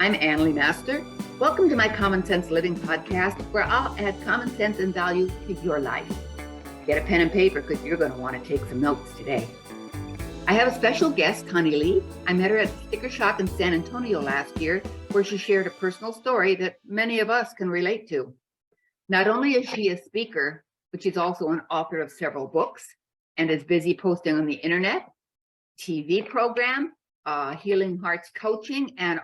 I'm Ann Master. Welcome to my Common Sense Living podcast, where I'll add common sense and values to your life. Get a pen and paper because you're going to want to take some notes today. I have a special guest, Tonni Lea. I met her at Sticker Shock in San Antonio last year, where she shared a personal story that many of us can relate to. Not only is she a speaker, but she's also an author of several books and is busy posting on the internet, TV program, Healing Hearts coaching, and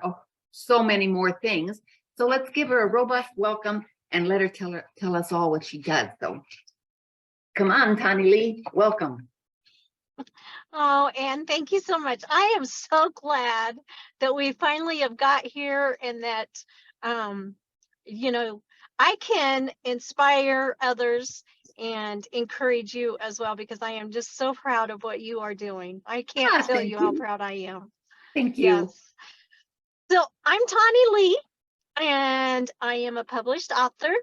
so many more things. So let's give her a robust welcome and let her tell us all what she does. So come on, Tonni Lea, welcome. Oh, Ann, thank you so much. I am so glad that we finally have got here and that, I can inspire others and encourage you as well, because I am just so proud of what you are doing. I can't tell you how proud I am. Thank you. Yes. So I'm Tonni Lea, and I am a published author,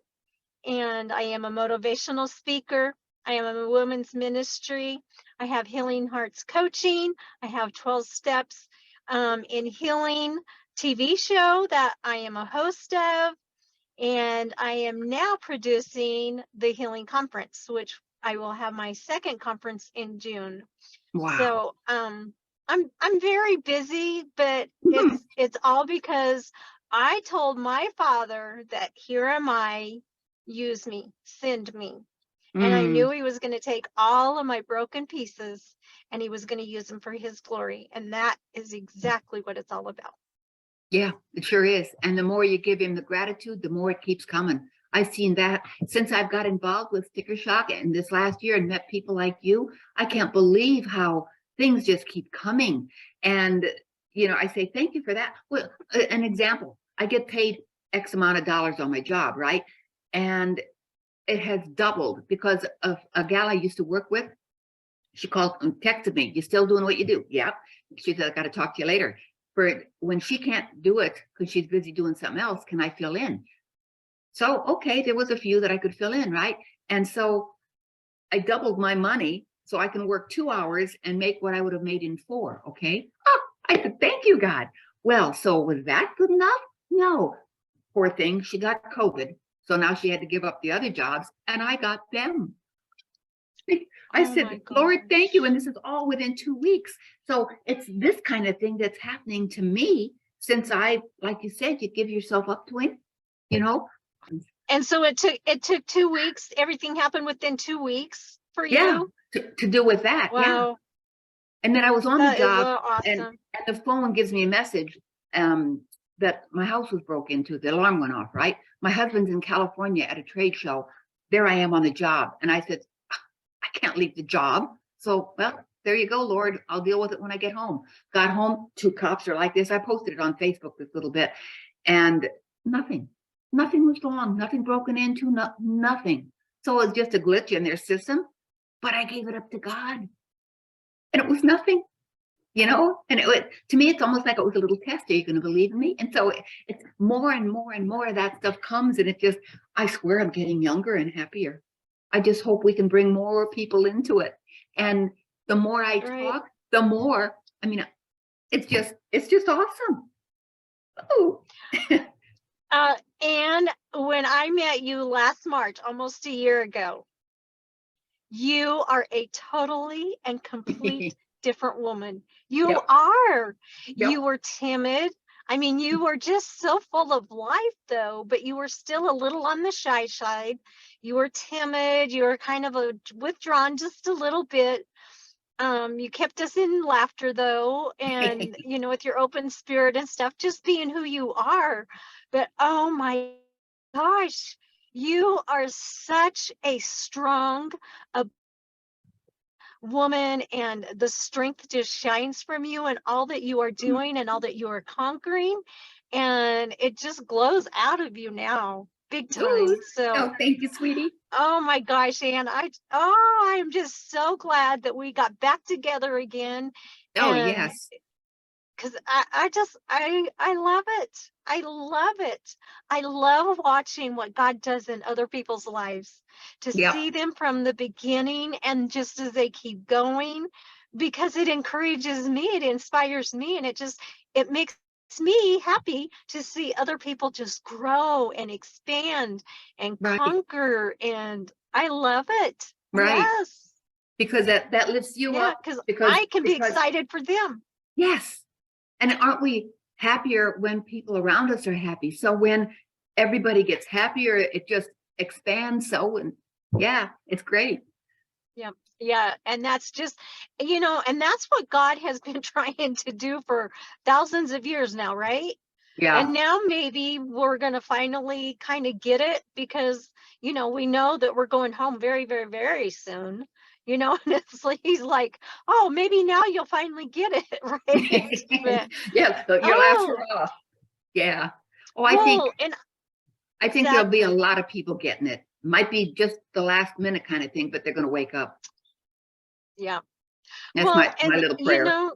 and I am a motivational speaker. I am a women's ministry. I have Healing Hearts coaching. I have 12 Steps in Healing TV show that I am a host of. And I am now producing the Healing Conference, which I will have my second conference in June. Wow. So I'm very busy, but it's all because I told my Father that here am I, use me, send me. And I knew he was going to take all of my broken pieces and he was going to use them for his glory. And that is exactly what it's all about. Yeah, it sure is. And the more you give him the gratitude, the more it keeps coming. I've seen that since I've got involved with Sticker Shock and this last year and met people like you. I can't believe how things just keep coming. And, I say, thank you for that. Well, an example, I get paid X amount of dollars on my job, right? And it has doubled because of a gal I used to work with. She called and texted me, you still doing what you do? Yeah. She said, I got to talk to you later. For when she can't do it because she's busy doing something else, can I fill in? So, okay, there was a few that I could fill in, right? And so I doubled my money so I can work 2 hours and make what I would have made in 4, okay? Oh, I said, thank you, God. Well, so was that good enough? No. Poor thing, she got COVID. So now she had to give up the other jobs, and I got them. I said, Lord, thank you. And this is all within 2 weeks. So it's this kind of thing that's happening to me since like you said, you give yourself up to him, And so it took 2 weeks. Everything happened within 2 weeks for you. Yeah, to do with that. Wow. Yeah. And then I was on the job awesome. and the phone gives me a message that my house was broke into. The alarm went off, right? My husband's in California at a trade show. There I am on the job. And I said, I can't leave the job. So, well, there you go, Lord. I'll deal with it when I get home. Got home, 2 cops are like this. I posted it on Facebook this little bit and nothing was wrong. Nothing broken into, nothing. So it was just a glitch in their system, but I gave it up to God and it was nothing, and to me, it's almost like it was a little test. Are you going to believe in me? And so it's more and more and more of that stuff comes. And I swear I'm getting younger and happier. I just hope we can bring more people into it. And the more I talk, the more, it's just awesome. Oh. And when I met you last March, almost a year ago, you are a totally and complete different woman. You are. Yep. You were timid. You were just so full of life, though, but you were still a little on the shy side. You were timid. You were kind of withdrawn just a little bit. You kept us in laughter, though, and, with your open spirit and stuff, just being who you are. But, oh, my gosh, you are such a strong woman, and the strength just shines from you and all that you are doing and all that you are conquering, and it just glows out of you now big time. Ooh, so thank you, sweetie. Oh my gosh, Ann, I'm just so glad that we got back together again. Oh, yes. Because I love it. I love it. I love watching what God does in other people's lives, to see them from the beginning and just as they keep going, because it encourages me, it inspires me, and it makes me happy to see other people just grow and expand and Right. conquer, and I love it. Right. Yes. Because that lifts you Yeah, up, because because I can be excited for them. yes. And aren't we happier when people around us are happy? So when everybody gets happier, it just expands. So, and yeah, it's great. Yeah. Yeah. And that's just, and that's what God has been trying to do for thousands of years now, right? Yeah. And now maybe we're going to finally kind of get it because, we know that we're going home very, very, very soon, and it's like, he's like, oh, maybe now you'll finally get it, right? But, Yeah, so your laughs oh, are off. Yeah. Oh, well, and I think there'll be a exactly. lot of people getting it. Might be just the last minute kind of thing, but they're going to wake up. Yeah. That's Well, my and, little prayer.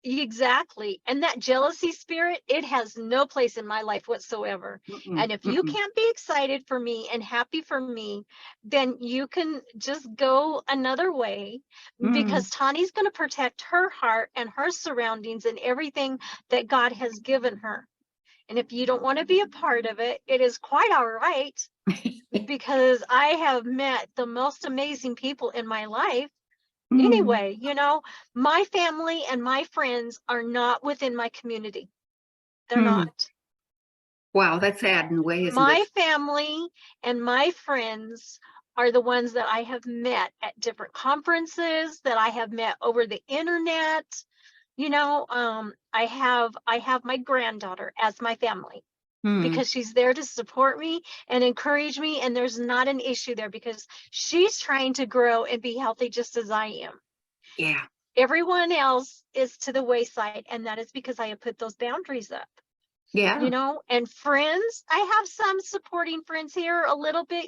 exactly. And that jealousy spirit, it has no place in my life whatsoever. Mm-mm, And if you mm-mm, can't be excited for me and happy for me, then you can just go another way, mm. because Tani's going to protect her heart and her surroundings and everything that God has given her. And if you don't want to be a part of it, it is quite all right, because I have met the most amazing people in my life. Mm, Anyway, my family and my friends are not within my community. They're mm. not. Wow, that's sad in a way, isn't it? My family and my friends are the ones that I have met at different conferences, that I have met over the internet. I have my granddaughter as my family, Mm, because she's there to support me and encourage me, and there's not an issue there because she's trying to grow and be healthy just as I am. yeah, Everyone else is to the wayside, and that is because I have put those boundaries up. yeah, And friends, I have some supporting friends here a little bit,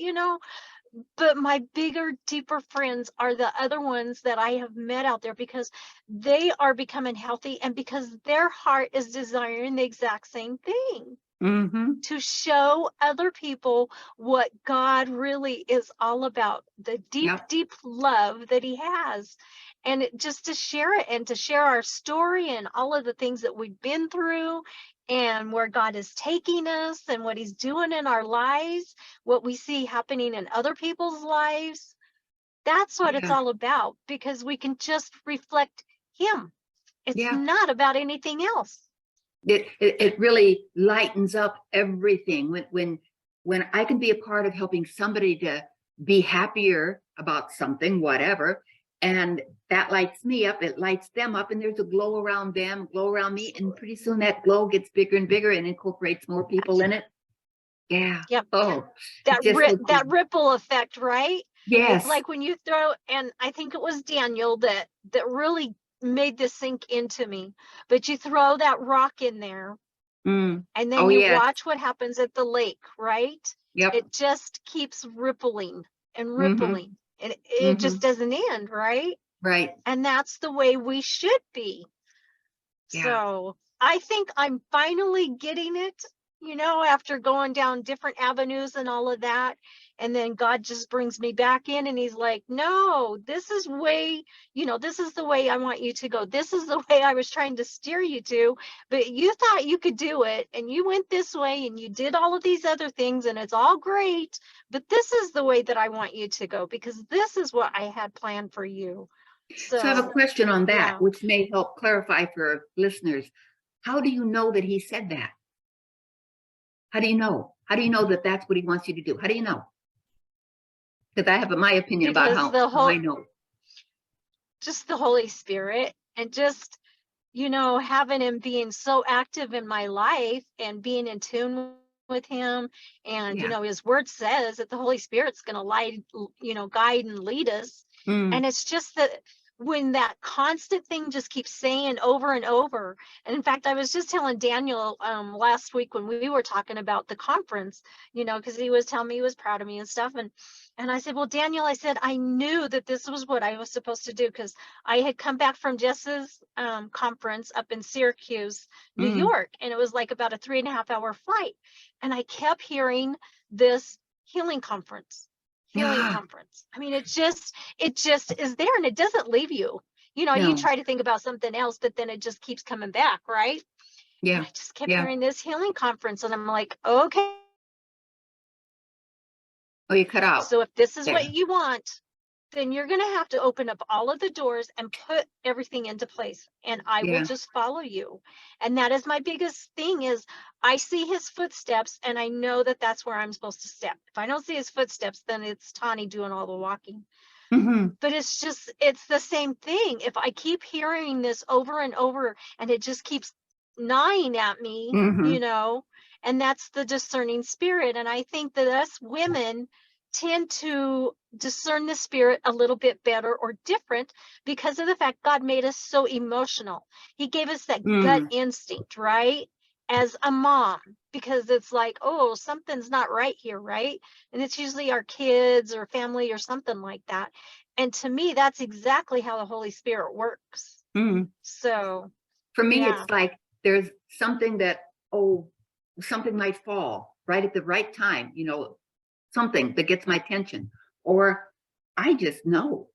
but my bigger, deeper friends are the other ones that I have met out there, because they are becoming healthy and because their heart is desiring the exact same thing, mm-hmm, to show other people what God really is all about, the deep, yep, deep love that he has. And just to share it and to share our story and all of the things that we've been through and where God is taking us and what he's doing in our lives, what we see happening in other people's lives. That's what it's yeah, all about, because we can just reflect him. It's yeah. not about anything else. It really lightens up everything when I can be a part of helping somebody to be happier about something, whatever, and that lights me up, it lights them up, and there's a glow around them, glow around me, and pretty soon that glow gets bigger and bigger and incorporates more people in it. Yeah. Yep. Oh, that it's just so that good. ripple effect, right? It's Yes. like when you throw, and I think it was Daniel that really made this sink into me. But you throw that rock in there, Mm. and then Oh, you yes. watch what happens at the lake, right? Yep. It just keeps rippling and Mm-hmm. rippling, and it just Mm-hmm. doesn't end, right? Right. And that's the way we should be. Yeah. So I think I'm finally getting it, after going down different avenues and all of that. And then God just brings me back in and he's like, no, this is the way I want you to go. This is the way I was trying to steer you to, but you thought you could do it. And you went this way and you did all of these other things and it's all great. But this is the way that I want you to go, because this is what I had planned for you. So I have a So, question on that, yeah. which may help clarify for listeners. How do you know that he said that? How do you know? How do you know that that's what he wants you to do? How do you know? Because I have my opinion about Because how I know. just the Holy Spirit, and just, having him being so active in my life and being in tune with him. And, Yeah. his word says that the Holy Spirit's going to guide and lead us. Mm, And it's just that when that constant thing just keeps saying over and over. And in fact, I was just telling Daniel last week when we were talking about the conference, because he was telling me he was proud of me and stuff. And I said, well, Daniel, I said, I knew that this was what I was supposed to do, because I had come back from Jess's conference up in Syracuse, New mm, York, and it was like about a 3.5 hour flight. And I kept hearing this healing conference, healing ah, conference. I mean, it just is there, and it doesn't leave you. You no. try to think about something else, but then it just keeps coming back, right? Yeah. I just kept Yeah. hearing this healing conference, and I'm like, okay, Oh, you cut out so if this is there. what you want, then you're going to have to open up all of the doors and put everything into place, and I will Yeah. just follow you. And that is my biggest thing, is I see his footsteps, and I know that that's where I'm supposed to step. If I don't see his footsteps, then it's Tonni doing all the walking. But it's the same thing. If I keep hearing this over and over, and it just keeps gnawing at me, and that's the discerning spirit. And I think that us women tend to discern the spirit a little bit better or different because of the fact God made us so emotional. He gave us that gut instinct, right? As a mom, because it's like, oh, something's not right here, right? And it's usually our kids or family or something like that. And to me, that's exactly how the Holy Spirit works. So for me, yeah. it's like there's something that, something might fall right at the right time, something that gets my attention, or I just know.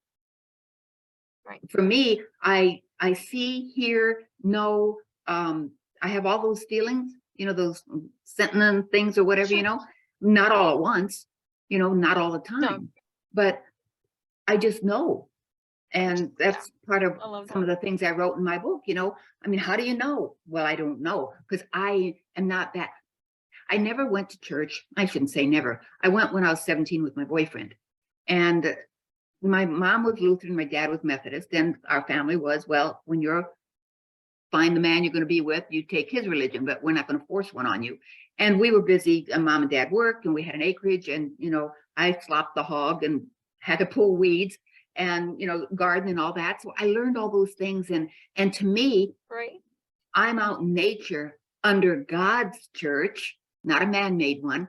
Right. For me, I see, hear, know, I have all those feelings, those sentinel things or whatever, not all at once, not all the time, but I just know. And that's part of some of the things I wrote in my book, I mean, how do you know? Well, I don't know, because I am not that. I never went to church. I shouldn't say never. I went when I was 17 with my boyfriend. And my mom was Lutheran, my dad was Methodist, and our family was, well, when you're find the man you're going to be with, you take his religion, but we're not going to force one on you. And we were busy, and mom and dad worked, and we had an acreage, and I slopped the hog and had to pull weeds and garden and all that. So I learned all those things, and to me, right, I'm out in nature under God's church, not a man-made one.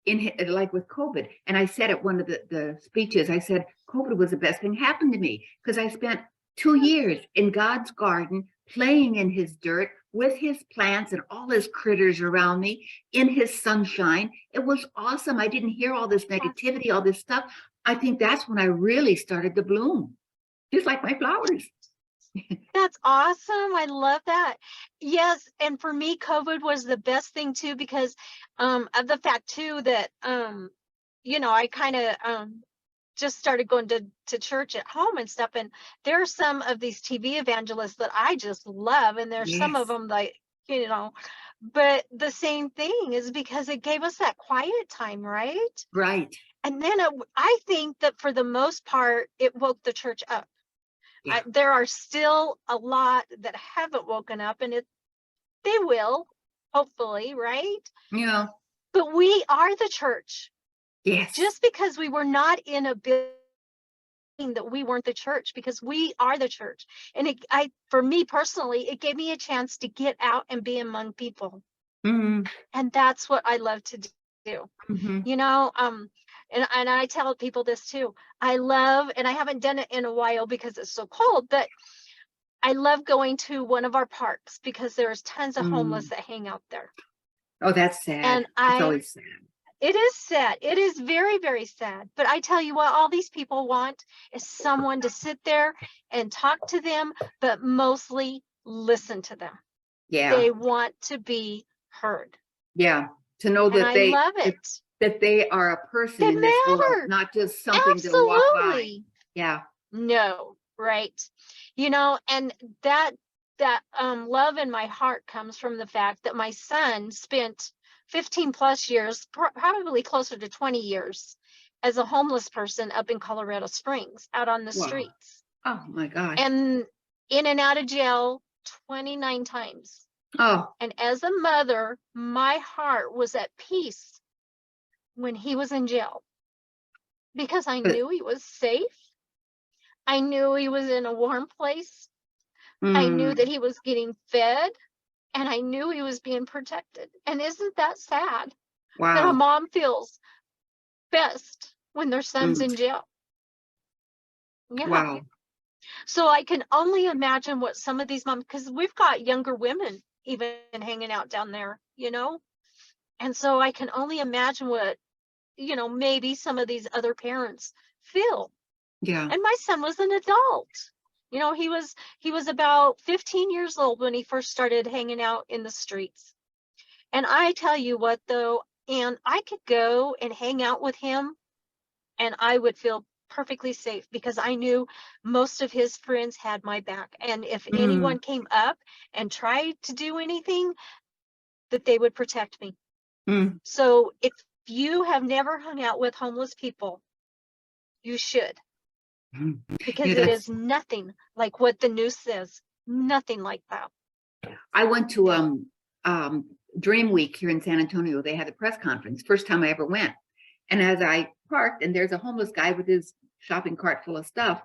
In like with COVID, and I said at one of the speeches, I said COVID was the best thing happened to me, because I spent 2 years in God's garden, playing in his dirt with his plants and all his critters around me, in his sunshine. It was awesome. I didn't hear all this negativity, all this stuff. I think that's when I really started to bloom, just like my flowers. That's awesome. I love that. Yes, and for me, COVID was the best thing too, because of the fact too that I kind of just started going to church at home and stuff. And there are some of these TV evangelists that I just love, and there's some of them that but the same thing is because it gave us that quiet time, right? Right. And then I think that for the most part, it woke the church up. Yeah. There are still a lot that haven't woken up, and they will, hopefully, right? Yeah. But we are the church. Yes. Just because we were not in a building, that we weren't the church, because we are the church. And for me personally, it gave me a chance to get out and be among people. And that's what I love to do. And I tell people this too. I love, and I haven't done it in a while because it's so cold, but I love going to one of our parks because there's tons of homeless that hang out there. Oh, that's sad. And it's always sad. It is sad. It is very, very sad. But I tell you what, all these people want is someone to sit there and talk to them, but mostly listen to them. Yeah. They want to be heard. Yeah. To know that I love it. That they are a person They in this world, not just something to walk by. Yeah. No, right. And that love in my heart comes from the fact that my son spent 15 plus years, probably closer to 20 years, as a homeless person up in Colorado Springs, out on the streets. Oh my gosh. And in and out of jail 29 times. Oh. And as a mother, my heart was at peace when he was in jail, because I knew he was safe. I knew he was in a warm place. I knew that he was getting fed, and I knew he was being protected. And isn't that sad? Wow. That a mom feels best when their son's in jail. Yeah. Wow. So I can only imagine what some of these moms, because we've got younger women even hanging out down there, and so I can only imagine what, maybe some of these other parents feel. Yeah. And my son was an adult. You know, he was about 15 years old when he first started hanging out in the streets. And I tell you what, though, and I could go and hang out with him and I would feel perfectly safe because I knew most of his friends had my back. And if Mm, anyone came up and tried to do anything, that they would protect me. mm. So if you have never hung out with homeless people, you should, Mm. because You know, it that's, is nothing like what the news says. Nothing like that. I went to Dream Week here in San Antonio. They had a press conference, first time I ever went. And as I parked, and there's a homeless guy with his shopping cart full of stuff,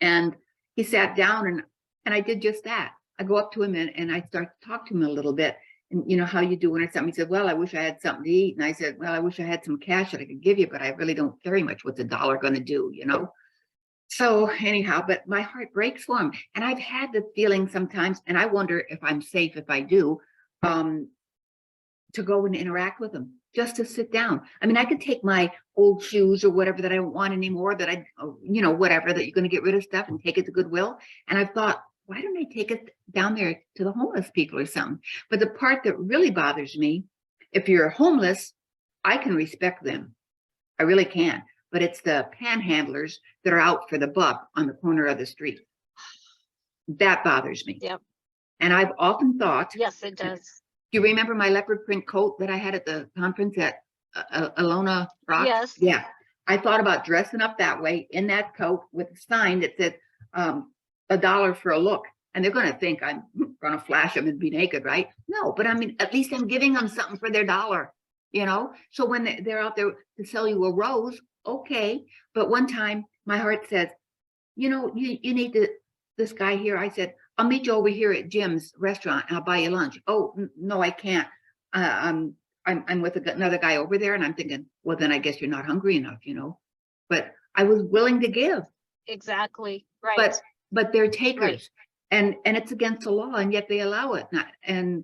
and he sat down, and I did just that. I go up to him and I start to talk to him a little bit. And you know, how you doing or something? He said, well, I wish I had something to eat. And I said, well, I wish I had some cash that I could give you, but I really don't carry much. What's a dollar going to do, you know? So anyhow, but my heart breaks for him. And I've had the feeling sometimes, and I wonder if I'm safe if I do, um, to go and interact with them, just to sit down. I mean, I could take my old shoes or whatever that I don't want anymore, that I, you know, whatever, that you're going to get rid of stuff and take it to Goodwill. And I've thought, why don't I take it down there to the homeless people or something? But the part that really bothers me, if you're homeless, I can respect them. I really can. But it's the panhandlers that are out for the buck on the corner of the street. That bothers me. Yep. And I've often thought, Yes, it does. do you remember my leopard print coat that I had at the conference at Alona Rock? Yes. Yeah. I thought about dressing up that way in that coat with a sign that said $1 for a look. And they're going to think I'm going to flash them and be naked, right? No, but I mean, at least I'm giving them something for their dollar, you know? So when they're out there to sell you a rose, okay. But one time my heart says, you know, you need to, this guy here. I said, I'll meet you over here at Jim's restaurant and I'll buy you lunch. Oh, no, I can't. I'm with another guy over there. And I'm thinking, well, then I guess you're not hungry enough, you know, but I was willing to give, Exactly. Right. but they're Right. takers, and it's against the law, and yet they allow it. And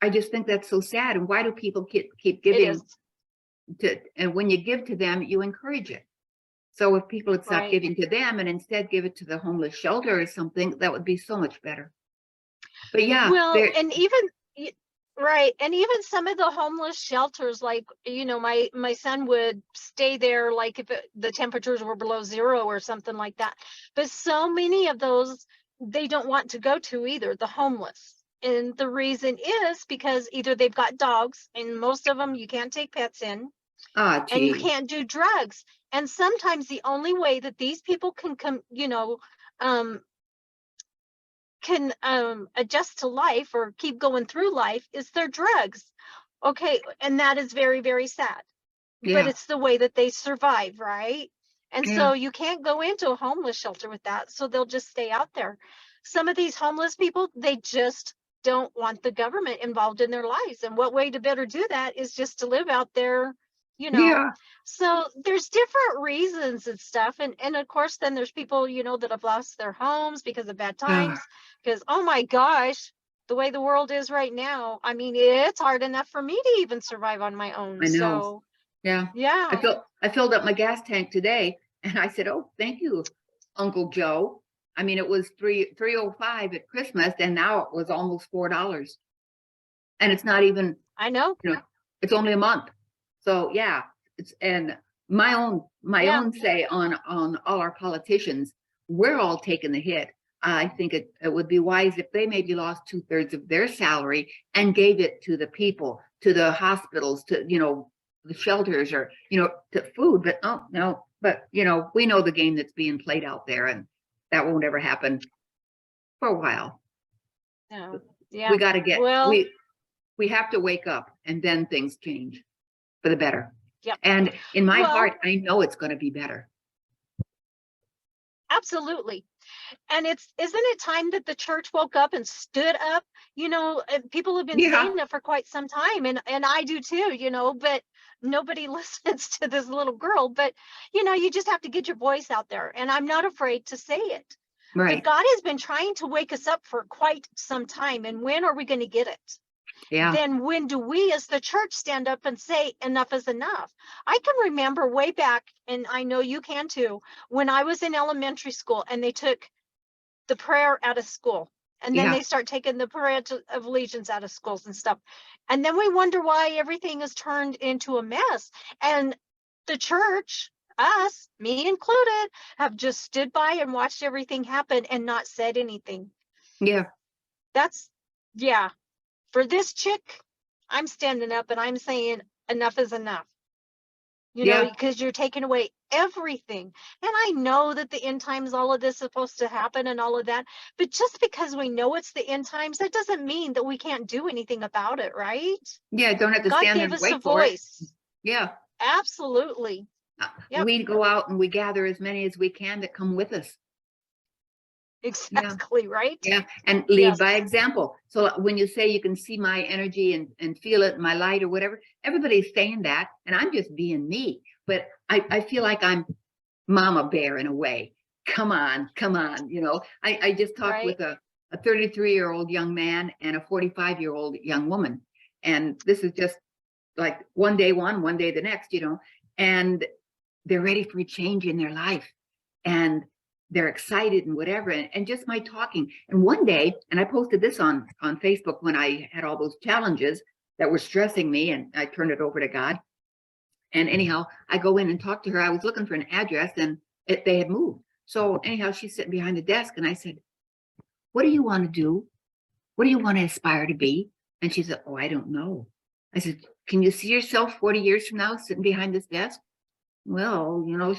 I just think that's so sad. And why do people keep It giving is. and when you give to them, you encourage it. So if people would stop Right. giving to them and instead give it to the homeless shelter or something, that would be so much better. But yeah, Well, and even right, and even some of the homeless shelters, like, you know, my son would stay there, like if the temperatures were below zero or something like that. But so many of those they don't want to go to either, the homeless. And the reason is because either they've got dogs, and most of them you can't take pets in, and you gee, can't do drugs. And sometimes the only way that these people can come, you know, um, can adjust to life or keep going through life is their drugs. Okay, and that is very, very sad. But yeah, it's the way that they survive, right? And yeah, so you can't go into a homeless shelter with that. So they'll just stay out there. Some of these homeless people, they just don't want the government involved in their lives. And what way to better do that is just to live out there, you know. yeah, So there's different reasons and stuff. And of course, then there's people, you know, that have lost their homes because of bad times. Because, oh my gosh, the way the world is right now, I mean, it's hard enough for me to even survive on my own. I know. So, Yeah. yeah. I filled up my gas tank today and I said, oh, thank you, Uncle Joe. I mean, it was 3.05 at Christmas and now it was almost $4. And it's not even, I know. you know, it's only a month. So yeah, it's, and my Yeah. own say on all our politicians, we're all taking the hit. I think it would be wise if they maybe lost 2/3 of their salary and gave it to the people, to the hospitals, to, you know, the shelters, or, you know, to food. But oh no, but you know, we know the game that's being played out there, and that won't ever happen for a while. No. We Yeah. got to get, Well, we have to wake up, and then things change for the better. yeah. And in my Well, heart, I know it's going to be better. absolutely. And isn't it time that the church woke up and stood up? You know, people have been Yeah, saying that for quite some time, and I do too, you know, but nobody listens to this little girl. But, you know, you just have to get your voice out there. And I'm not afraid to say it. But right. God has been trying to wake us up for quite some time. And when are we going to get it? Yeah. Then when do we as the church stand up and say enough is enough? I can remember way back, and I know you can too, when I was in elementary school and they took the prayer out of school. And then Yeah. they start taking the Pledge of Allegiance out of schools and stuff. And then we wonder why everything is turned into a mess. And the church, us, me included, have just stood by and watched everything happen and not said anything. Yeah. That's, yeah. For this chick, I'm standing up and I'm saying enough is enough. You know, Yeah. because you're taking away everything. And I know that the end times, all of this is supposed to happen and all of that. But just because we know it's the end times, that doesn't mean that we can't do anything about it, right? Yeah. Don't have to God stand there gave and us a wait for it. voice. Yeah. Absolutely. Yep. We go out and we gather as many as we can that come with us. Exactly, right? Yeah. And lead Yes. by example. So when you say you can see my energy and feel it in my light or whatever, everybody's saying that. And I'm just being me. But I feel like I'm mama bear in a way. Come on, come on. You know, I just talked Right. with a 33-year-old young man and a 45-year-old young woman. And this is just like one day one day the next, you know, and they're ready for a change in their life. And they're excited and whatever. And just my talking. And one day, and I posted this on Facebook when I had all those challenges that were stressing me, and I turned it over to God. And anyhow, I go in and talk to her. I was looking for an address and they had moved. So anyhow, she's sitting behind the desk and I said, what do you want to do? What do you want to aspire to be? And she said, oh, I don't know. I said, can you see yourself 40 years from now sitting behind this desk? Well, you know,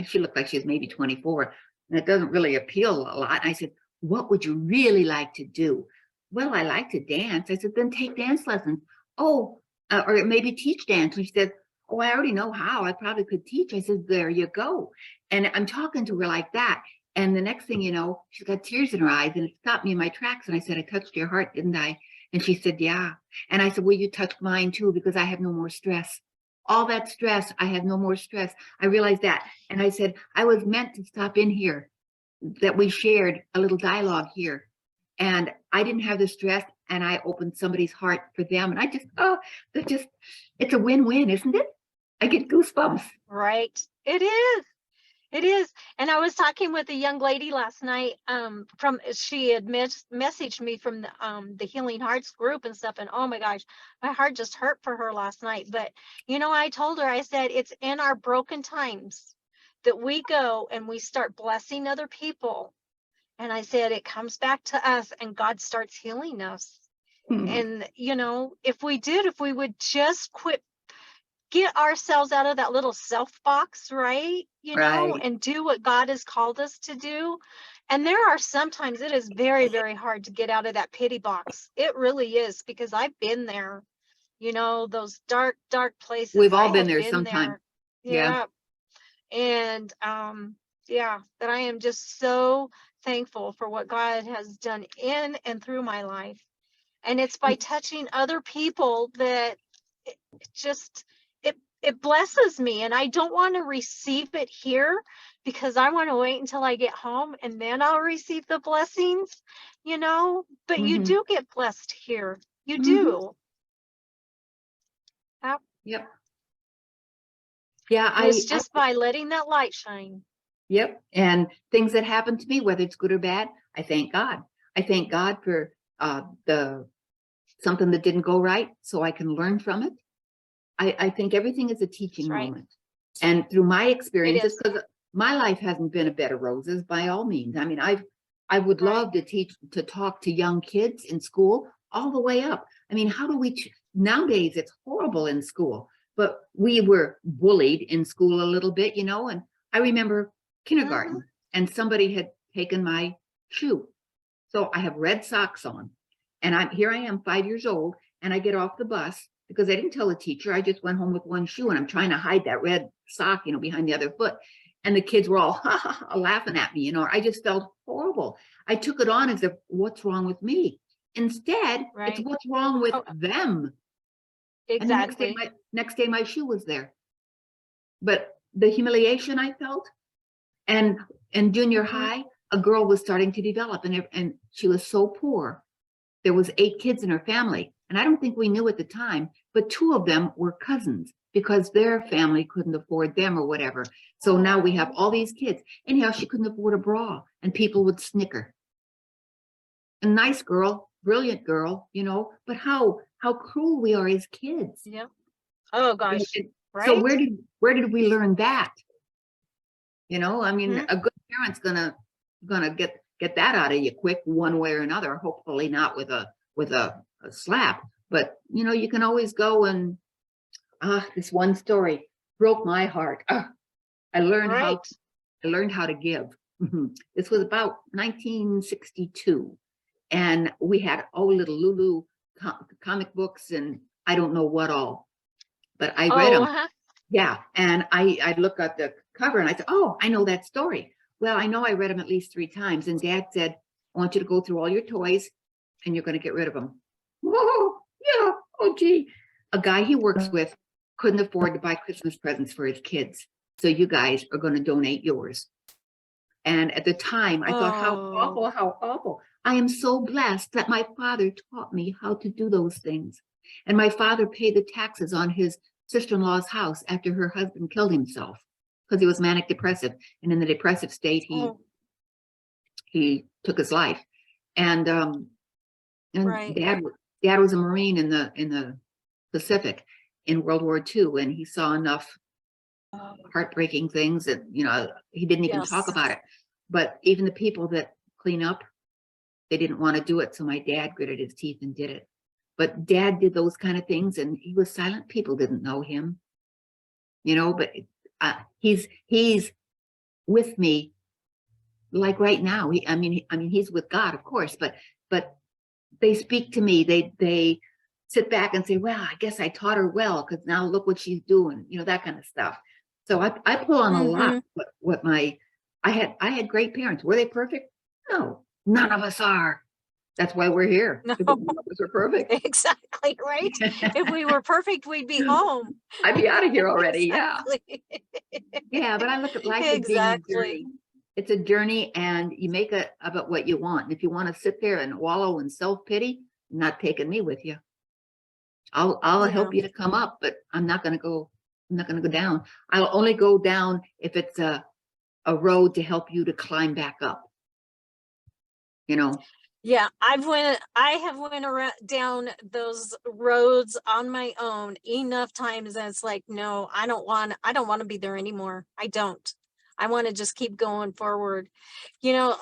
she looked like she was maybe 24 and it doesn't really appeal a lot. And I said, what would you really like to do? Well, I like to dance. I said, then take dance lessons. Oh, or maybe teach dance. And she said, oh, I already know how. I probably could teach. I said, there you go. And I'm talking to her like that. And the next thing you know, she's got tears in her eyes and it stopped me in my tracks. And I said, I touched your heart, didn't I? And she said, yeah. And I said, well, you touched mine too, because I have no more stress. All that stress, I have no more stress. I realized that. And I said, I was meant to stop in here, that we shared a little dialogue here. And I didn't have the stress and I opened somebody's heart for them. And I just, oh, it's a win-win, isn't it? I get goosebumps. Right. It is. It is. And I was talking with a young lady last night, she had messaged me from the Healing Hearts group and stuff. And oh my gosh, my heart just hurt for her last night. But, you know, I told her, I said, it's in our broken times that we go and we start blessing other people. And I said, it comes back to us and God starts healing us. And, you know, if we would just quit, get ourselves out of that little self box, right? You know, Right. and do what God has called us to do. And there are sometimes it is very, very hard to get out of that pity box. It really is, because I've been there, you know, those dark, dark places. We've all I been have there been sometime. there. Yeah. And yeah, that I am just so thankful for what God has done in and through my life. And it's by touching other people that it just it blesses me. And I don't want to receive it here, because I want to wait until I get home and then I'll receive the blessings, you know. But you do get blessed here. You do. Yep. Yep. Yeah, And it's just by letting that light shine. Yep. And things that happen to me, whether it's good or bad, I thank God. I thank God for something that didn't go right, so I can learn from it. I think everything is a teaching moment. And through my experiences, because my life hasn't been a bed of roses by all means. I mean, I would love to talk to young kids in school all the way up. I mean, how do we nowadays it's horrible in school, but we were bullied in school a little bit, you know. And I remember kindergarten and somebody had taken my shoe. So I have red socks on and here I am 5 years old and I get off the bus because I didn't tell the teacher. I just went home with one shoe and I'm trying to hide that red sock, you know, behind the other foot. And the kids were all ha, ha, ha, laughing at me, you know. I just felt horrible. I took it on as if, what's wrong with me? Instead, it's what's wrong with them. Exactly. And the next day my shoe was there. But the humiliation I felt, and in junior high, a girl was starting to develop and she was so poor. There was 8 kids in her family. And I don't think we knew at the time, but 2 of them were cousins because their family couldn't afford them or whatever. So now we have all these kids. Anyhow, she couldn't afford a bra and people would snicker. a nice girl, brilliant girl, you know, but how cruel we are as kids. Yeah. Oh gosh. So Right? where did we learn that? You know, I mean, Mhm. a good parent's gonna get that out of you quick one way or another. Hopefully not with a slap, but you know, you can always go and this one story broke my heart. I learned how Right. I learned how to give. This was about 1962, and we had little Lulu comic books and I don't know what all, but I read Oh, them. Yeah, and I looked at the cover and I said, "Oh, I know that story." Well, I know I read them at least 3 times, and Dad said, "I want you to go through all your toys, and you're going to get rid of them." Whoa, yeah. Oh, gee. A guy he works with couldn't afford to buy Christmas presents for his kids, so you guys are going to donate yours. And at the time, I thought, how oh, awful, how awful. I am so blessed that my father taught me how to do those things. And my father paid the taxes on his sister-in-law's house after her husband killed himself because he was manic depressive. And in the depressive state, oh, he took his life. And right. dad was a Marine in the Pacific in World War II, and he saw enough Oh, heartbreaking things that, you know, he didn't even talk yes. about it. But even the people that clean up, they didn't want to do it. So my dad gritted his teeth and did it. But Dad did those kind of things, and he was silent. People didn't know him, you know, but he's with me like right now. I mean, he's with God, of course, but they speak to me. They sit back and say, "Well, I guess I taught her well because now look what she's doing," you know, that kind of stuff. So I pull on a lot. Hmm. What my I had great parents. Were they perfect? No, none of us are. That's why we're here. No, Because none of us are perfect. exactly right. If we were perfect, we'd be home. I'd be out of here already. Yeah. Exactly. Yeah. But I look at life as being a Exactly. journey. It's a journey, and you make it about what you want. And if you want to sit there and wallow in self-pity, you're not taking me with you. I'll Yeah. help you to come up, but I'm not gonna go down. I'll only go down if it's a road to help you to climb back up, you know. Yeah, I have went around down those roads on my own enough times and it's like, no, I don't want to be there anymore. I don't. I want to just keep going forward. You know,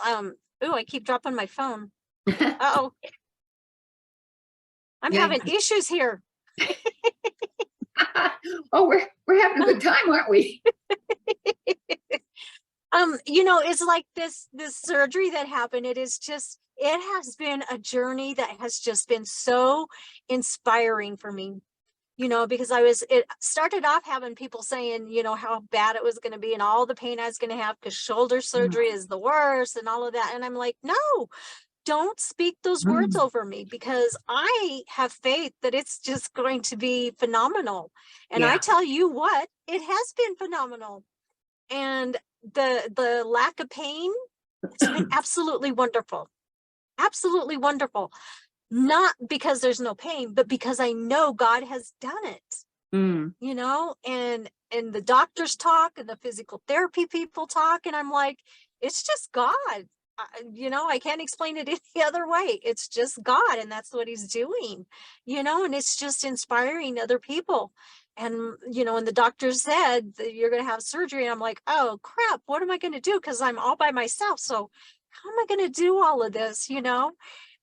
ooh, I keep dropping my phone. Uh-oh, I'm Yeah. having issues here. Oh, we're having a good time, aren't we? You know, it's like this surgery that happened. It has been a journey that has just been so inspiring for me. You know, because it started off having people saying, you know, how bad it was going to be and all the pain I was going to have because shoulder surgery is the worst and all of that. And I'm like, no, don't speak those words Mm, over me because I have faith that it's just going to be phenomenal. And I yeah. tell you what, it has been phenomenal. And the lack of pain, it's been absolutely wonderful. Absolutely wonderful. Not because there's no pain, but because I know God has done it. Mm, You know, and the doctors talk and the physical therapy people talk and I'm like, it's just God. You know, I can't explain it any other way. It's just God and that's what he's doing. You know, and it's just inspiring other people. And you know, and the doctor said that you're going to have surgery and I'm like, oh crap, what am I going to do, because I'm all by myself, so how am I going to do all of this, you know?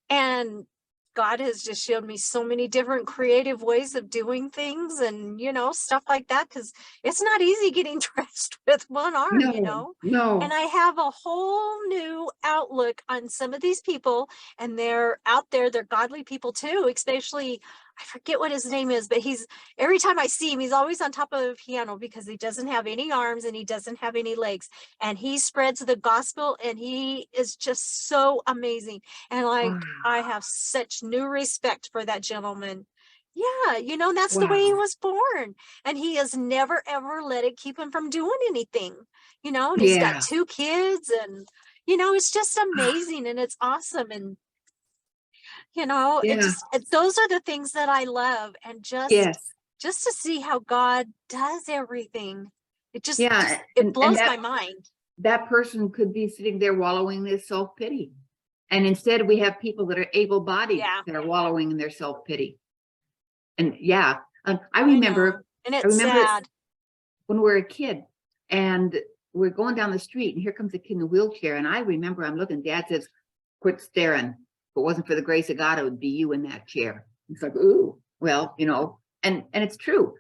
And God has just showed me so many different creative ways of doing things and, you know, stuff like that. Cause it's not easy getting dressed with one arm, you no, know, and no. I have a whole new outlook on some of these people and they're out there, they're godly people too, especially, I forget what his name is, but every time I see him, he's always on top of a piano because he doesn't have any arms and he doesn't have any legs and he spreads the gospel and he is just so amazing. And like, Wow. I have such new respect for that gentleman. Yeah, you know, that's the way he Wow. was born. And he has never, ever let it keep him from doing anything, you know, and he's got Yeah. 2 kids and, you know, it's just amazing and it's awesome. And, you know, Yeah. those are the things that I love. And Yes. just to see how God does everything, Yeah. it And blows my mind. that person could be sitting there wallowing in self-pity. And instead we have people that are able-bodied Yeah. that are wallowing in their self-pity. And yeah, I I remember, know. And it's sad. when we were a kid and we're going down the street and here comes a kid in a wheelchair. And I remember I'm looking, Dad says, quit staring. If it wasn't for the grace of God, it would be you in that chair. It's like, ooh, well, you know, and it's true.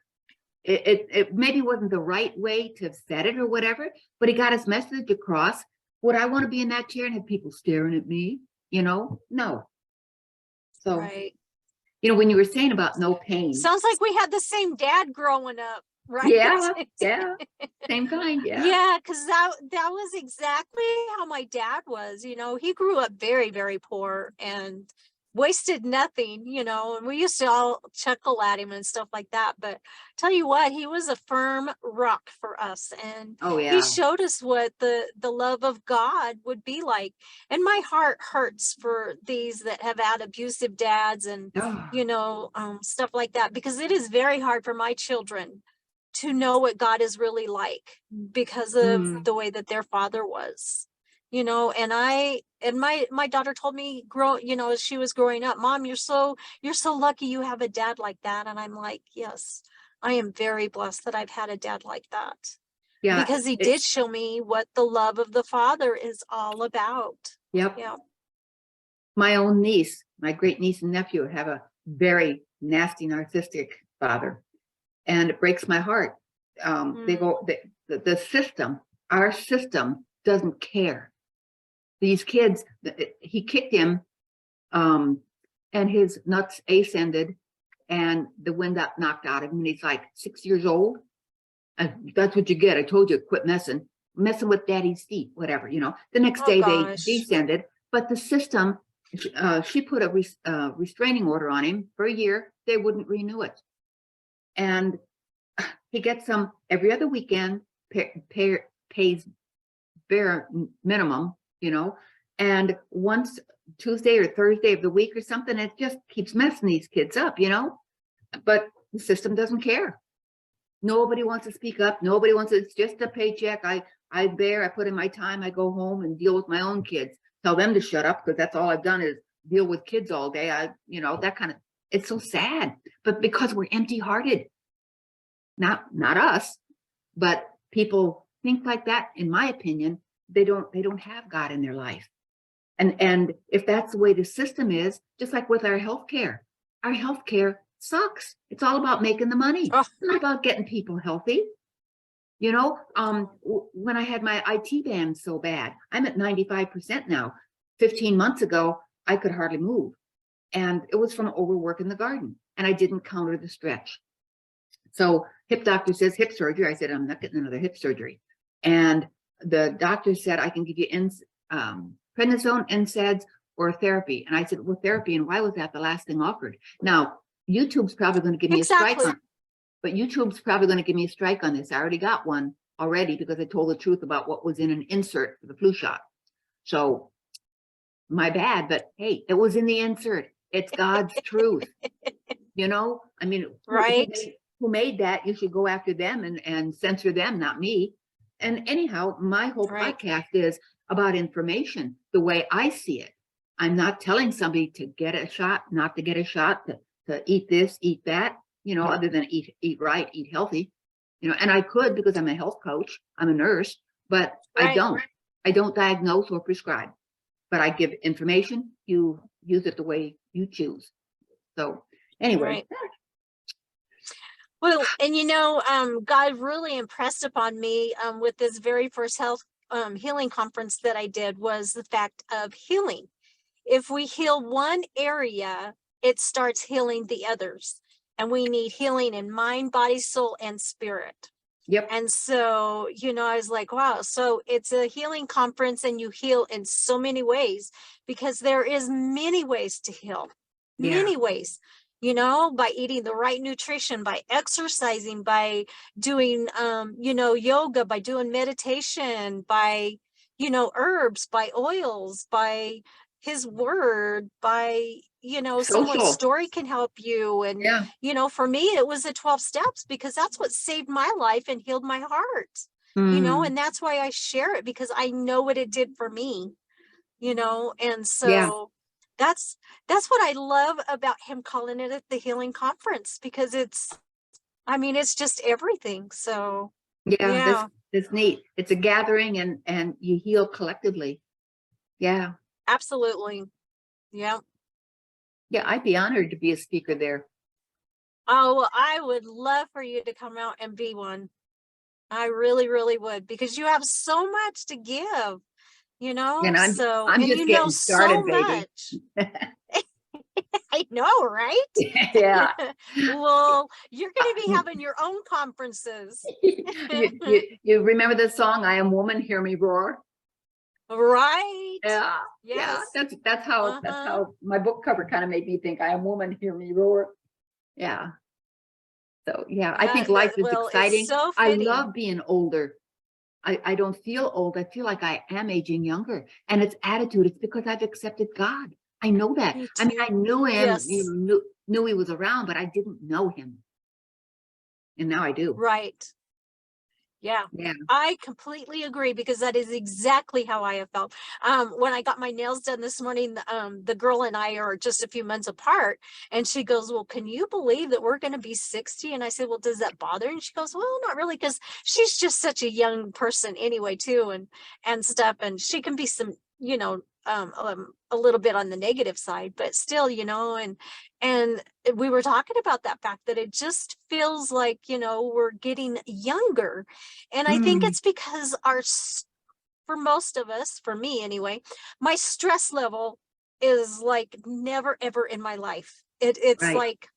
It maybe wasn't the right way to have said it or whatever, but he got his message across. Would I want to be in that chair and have people staring at me? You know, no. So, Right. you know, when you were saying about no pain. Sounds like we had the same dad growing up, right? Yeah, yeah. Same kind, yeah. Yeah, because that was exactly how my dad was. You know, he grew up very, very poor and wasted nothing, you know, and we used to all chuckle at him and stuff like that. But tell you what, he was a firm rock for us. And Oh, he yeah. showed us what the love of God would be like. And my heart hurts for these that have had abusive dads and, Oh, you know, stuff like that, because it is very hard for my children to know what God is really like because of the way that their father was, you know. And my daughter told me, you know, as she was growing up, Mom, you're so lucky you have a dad like that. And I'm like, yes, I am very blessed that I've had a dad like that, yeah. because he did show me what the love of the father is all about. Yep. Yeah. My own niece, my great niece and nephew have a very nasty narcissistic father. And it breaks my heart. They go, the system, our system doesn't care. These kids, he kicked him, and his nuts ascended and the wind got knocked out of him. And he's like 6 years old. And that's what you get. I told you, quit messing with daddy's feet, whatever, you know. The next day they descended, but the system, she put a restraining order on him for a year. They wouldn't renew it. And he gets them every other weekend, pays bare minimum, you know, and once Tuesday or Thursday of the week or something, it just keeps messing these kids up, you know. But the system doesn't care. Nobody wants to speak up. Nobody wants to, it's just a paycheck. I put in my time, I go home and deal with my own kids, tell them to shut up, because that's all I've done is deal with kids all day. You know, that kind of, it's so sad, but because we're empty-hearted. Not us, but people think like that. In my opinion, they don't have God in their life. And if that's the way the system is, just like with our healthcare sucks. It's all about making the money. It's not about getting people healthy. You know, when I had my IT band so bad, I'm at 95% now. 15 months ago, I could hardly move. And it was from overwork in the garden. And I didn't counter the stretch. So hip doctor says hip surgery. I said, I'm not getting another hip surgery. And the doctor said, I can give you prednisone, NSAIDs, or therapy. And I said, well, therapy. And why was that the last thing offered? Now, YouTube's probably going to give me a strike on it. But YouTube's probably going to give me a strike on this. I already got one already because I told the truth about what was in an insert for the flu shot. So my bad, but hey, it was in the insert. It's God's truth. You know, I mean, right. Who made that? You should go after them and censor them, not me. And anyhow, my whole podcast is about information, the way I see it. I'm not telling somebody to get a shot, not to get a shot, to eat this, eat that, you know, other than eat right, eat healthy, you know. And I could, because I'm a health coach, I'm a nurse, but I don't diagnose or prescribe, but I give information. You use it the way you choose. So anyway. Well, and you know, God really impressed upon me with this very first health healing conference that I did was the fact of healing. If we heal one area, it starts healing the others. And we need healing in mind, body, soul, and spirit. Yep. And so, you know, I was like, wow, so it's a healing conference and you heal in so many ways, because there is many ways to heal, many ways. You know, by eating the right nutrition, by exercising, by doing, you know, yoga, by doing meditation, by, you know, herbs, by oils, by his word, by, you know, someone's story can help you. And, you know, for me, it was the 12 steps, because that's what saved my life and healed my heart, you know, and that's why I share it, because I know what it did for me. and Yeah. so that's what I love about him calling it the healing conference, because it's just everything. So Yeah. yeah, That's neat. It's a gathering and you heal collectively. Yeah. absolutely. Yeah. Yeah. I'd be honored to be a speaker there. Oh, well, I would love for you to come out and be one. I really, really would, because you have so much to give, And so, I'm and just you know getting so started, baby. much. I know, right? Yeah. Well, you're going to be having your own conferences. You remember the song, I Am Woman, Hear Me Roar? Right. Yeah. Yeah. Yes. That's Uh-huh. how my book cover kind of made me think, I am woman, hear me roar. Yeah. So yeah, I Yeah. think life is Well, it's exciting. so I fitting. love being older. I don't feel old. I feel like I am aging younger. And it's attitude. It's because I've accepted God. I know that. Me I mean, I too. knew him, Yes. knew he was around, but I didn't know him. And now I do. Right. Yeah, Yeah. I completely agree, because that is exactly how I have felt. When I got my nails done this morning, the girl and I are just a few months apart, and she goes, "Well, can you believe that we're going to be 60?" And I said, "Well, does that bother?" And she goes, "Well, not really, because she's just such a young person anyway, too, and stuff, and she can be some, a little bit on the negative side, but still, and we were talking about that fact that it just feels like, we're getting younger." And I think Mm, it's because for most of us, for me anyway, my stress level is like never ever in my life. It's right. like,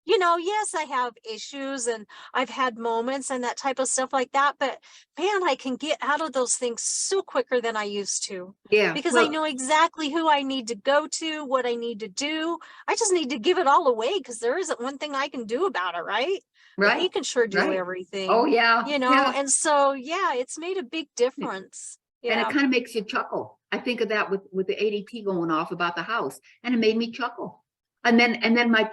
yes, I have issues and I've had moments and that type of stuff like that, but man, I can get out of those things so quicker than I used to, Yeah. because I Well, know exactly who I need to go to, what I need to do. I just need to give it all away, because there isn't one thing I can do about it, right? But right. he can sure do Right. Oh everything, yeah. Yeah. and so yeah, it's made a big difference. And it Yeah. kind of makes you chuckle. I think of that with the ADT going off about the house, and it made me chuckle. And then my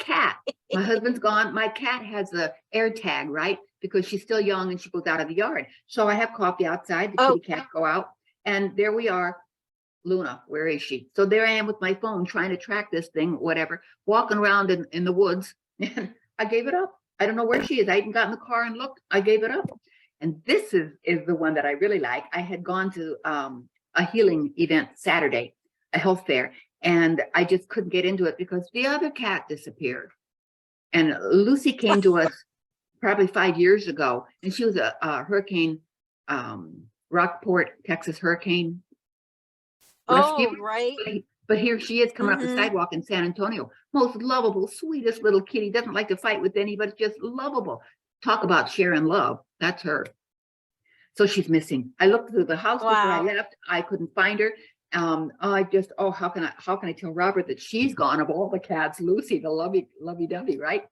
husband's gone. My cat has the air tag, right? Because she's still young and she goes out of the yard. So I have coffee outside. The Oh, kitty cats go out, and there we are. Luna, where is she? So there I am with my phone trying to track this thing, whatever, walking around in the woods. And I gave it up. I don't know where she is. I even got in the car and looked. I gave it up. And this is the one that I really like. I had gone to a healing event Saturday, a health fair, and I just couldn't get into it because the other cat disappeared. And Lucy came to us probably 5 years ago, and she was a hurricane, Rockport, Texas hurricane rescue. oh, right. But here she is coming up the Mm-hmm. sidewalk in San Antonio. Most lovable, sweetest little kitty. Doesn't like to fight with anybody, just lovable. Talk about sharing love. That's her. So she's missing. I looked through the house before I Wow. left. I couldn't find her. How can I tell Robert that she's gone of all the cats, Lucy, the lovey-dovey, right?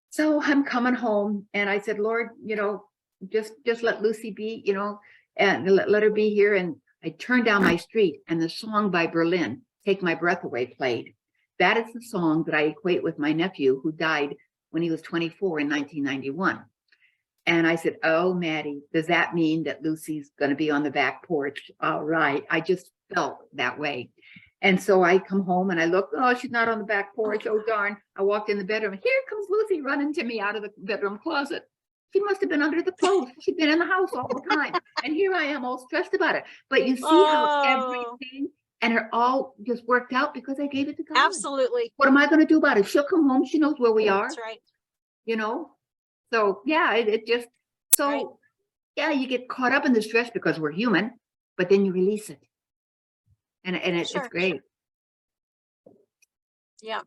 So I'm coming home and I said, Lord, just let Lucy be, and let her be here. And I turned down my street and the song by Berlin, Take My Breath Away, played. That is the song that I equate with my nephew who died when he was 24 in 1991. And I said, oh, Maddie, does that mean that Lucy's going to be on the back porch? All right. I just felt that way. And so I come home and I look, oh, she's not on the back porch. Oh, darn. I walked in the bedroom. Here comes Lucy running to me out of the bedroom closet. She must have been under the clothes. She'd been in the house all the time. And here I am all stressed about it. But you see how Oh, everything and it all just worked out because I gave it to God. absolutely. What am I going to do about it? She'll come home. She knows where we are, That's right. you know? So yeah, it just, Right. so yeah, you get caught up in the stress because we're human, but then you release it. And it's Sure. great. Yeah.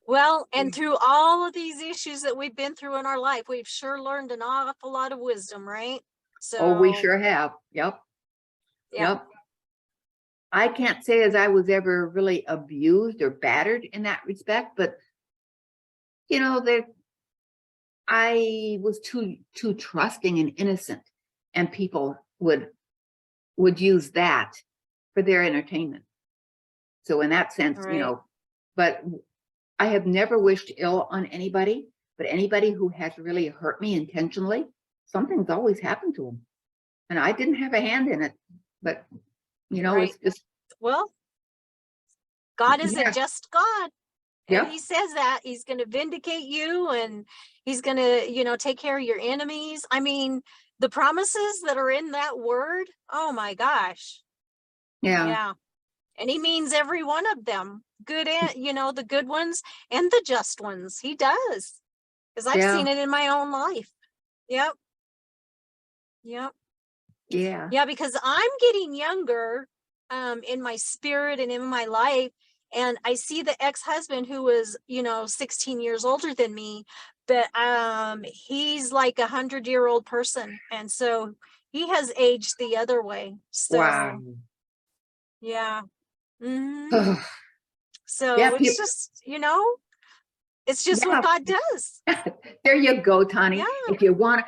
Well, and through all of these issues that we've been through in our life, we've sure learned an awful lot of wisdom, right? Oh, we So, sure have. Yep. yeah. Yep. I can't say as I was ever really abused or battered in that respect, but there I was too trusting and innocent, and people would use that for their entertainment. So in that sense, Right. but I have never wished ill on anybody, but anybody who has really hurt me intentionally, something's always happened to them. And I didn't have a hand in it, but Right. it's just Well, God is Yeah. a just God. Yeah. And he says that he's going to vindicate you, and he's going to, take care of your enemies. I mean, the promises that are in that word, oh my gosh. Yeah. Yeah. And he means every one of them, good and, the good ones and the just ones. He does. Because I've seen it in my own life. Yep. Yep. Yeah. Yeah, because I'm getting younger in my spirit and in my life. And I see the ex-husband who was, 16 years older than me, but he's like 100-year-old person. And so he has aged the other way. So, Wow. yeah. Mm-hmm. So Yeah, it's just, it's just what God does. There you go, Tonni. Yeah. If you want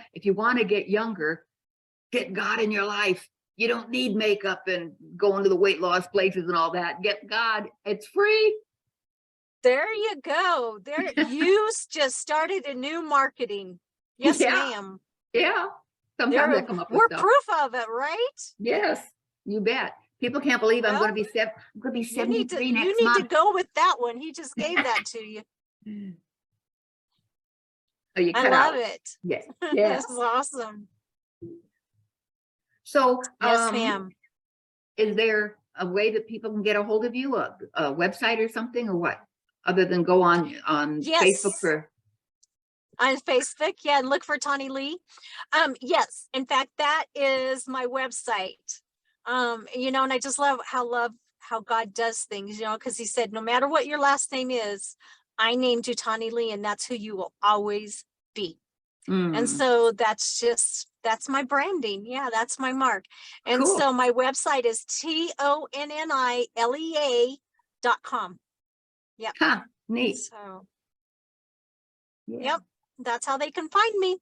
to get younger, get God in your life. You don't need makeup and going to the weight loss places and all that. Get God. It's free. There you go. There you just started a new marketing. Yes, ma'am. Yeah. Sometimes I come up with we're stuff. proof of it, right? Yes, you bet. People can't believe I'm going to be 73 next you need month. to go with that one. He just gave that to you. Oh, you cut I love out. it. Yes. Yeah. This is awesome. So, yes, ma'am. Is there a way that people can get a hold of you, a website or something, or what? Other than go on Facebook for on Facebook, yeah, and look for Tonni Lea. Yes, in fact, that is my website. And I just love how God does things, because he said, no matter what your last name is, I named you Tonni Lea, and that's who you will always be. And so that's my branding. Yeah, that's my mark. And cool. So my website is TonniLea.com. Yep. Huh, neat. So yep, that's how they can find me.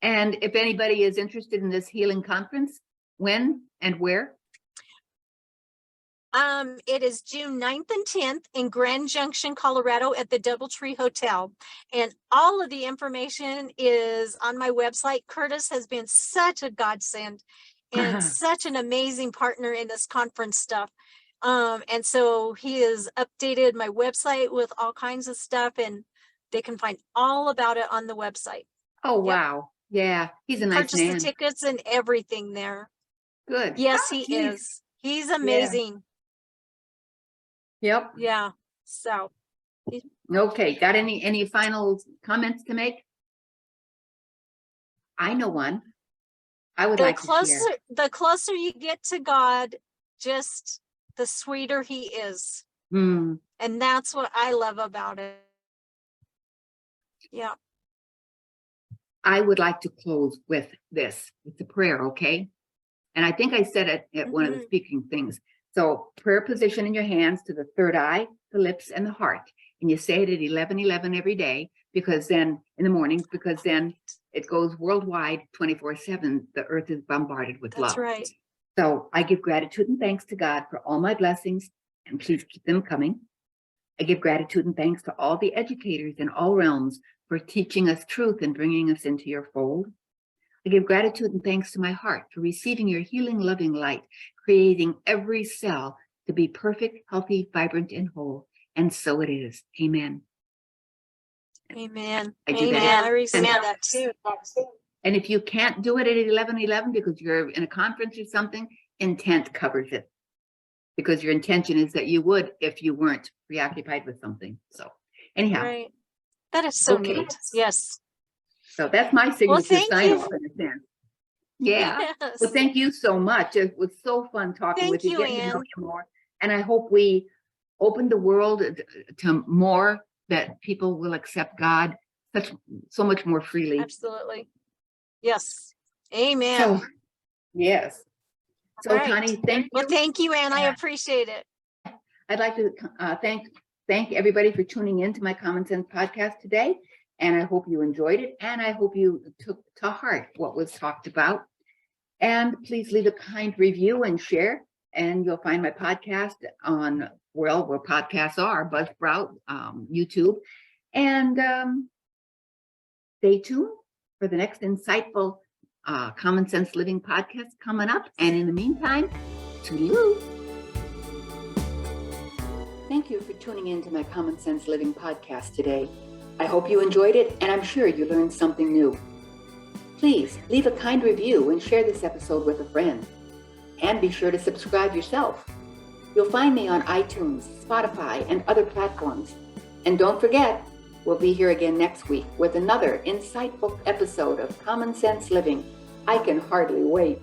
And if anybody is interested in this healing conference, when and where? It is June 9th and 10th in Grand Junction, Colorado at the Doubletree Hotel. And all of the information is on my website. Curtis has been such a godsend and such an amazing partner in this conference stuff. And so he has updated my website with all kinds of stuff, and they can find all about it on the website. Oh, wow. Yeah, he's a nice man. Purchase the tickets and everything there. Good. Yes, he is. He's amazing. Yep. Yeah. So. Okay. Got any final comments to make? I know one. I would like to share. The closer you get to God, just the sweeter he is. And that's what I love about it. Yeah. I would like to close with this. It's a prayer, okay? And I think I said it at one of the speaking things. So prayer position in your hands to the third eye, the lips, and the heart. And you say it at 11:11 every day, because then in the mornings, because then it goes worldwide 24/7. The earth is bombarded with love. That's right. So I give gratitude and thanks to God for all my blessings, and please keep them coming. I give gratitude and thanks to all the educators in all realms for teaching us truth and bringing us into your fold. I give gratitude and thanks to my heart for receiving your healing, loving light, creating every cell to be perfect, healthy, vibrant, and whole. And so it is. Amen. Amen. Amen. I receive that too. And if you can't do it at 11:11 because you're in a conference or something, intent covers it. Because your intention is that you would if you weren't preoccupied with something. So anyhow. Right. That is so neat. Yes. So that's my signature sign off in a sense. Yeah. Yes. Well, thank you so much. It was so fun talking with you, getting to know you more. And I hope we open the world to more, that people will accept God so much more freely. Absolutely. Yes. Amen. So, yes. So, right. Tonni, thank you. Well, thank you, Ann. I appreciate it. I'd like to thank everybody for tuning in to my Common Sense podcast today. And I hope you enjoyed it. And I hope you took to heart what was talked about. And please leave a kind review and share. And you'll find my podcast on, where podcasts are, Buzzsprout, YouTube. And stay tuned for the next insightful Common Sense Living podcast coming up. And in the meantime, toodaloo. Thank you for tuning in to my Common Sense Living podcast today. I hope you enjoyed it, and I'm sure you learned something new. Please leave a kind review and share this episode with a friend. And be sure to subscribe yourself. You'll find me on iTunes, Spotify, and other platforms. And don't forget, we'll be here again next week with another insightful episode of Common Sense Living. I can hardly wait.